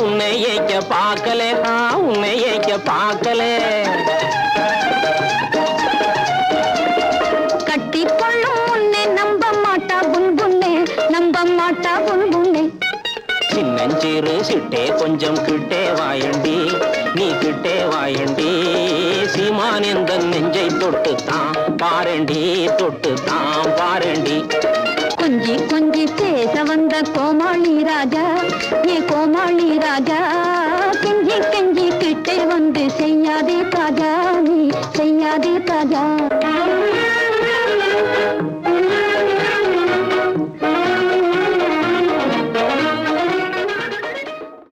உன்னை ஏக்க பார்க்கல உன்னை ஏக்க பார்க்கல கட்டி கொள்ளும் உன்னை நம்ப மாட்டா புன்புன்னே நம்ப மாட்டா புன்புன்னே சின்னஞ்சிறு சிட்டே கொஞ்சம் கிட்டே வாயண்டி நீ கிட்டே வாயண்டி சீமான் எந்த நெஞ்சை தொட்டுத்தான் பாரண்டி தொட்டுத்தான் பாரண்டி கொஞ்சி கொஞ்சி பேச வந்த கோமாளி ராஜா ஏ கோமாளி ராஜா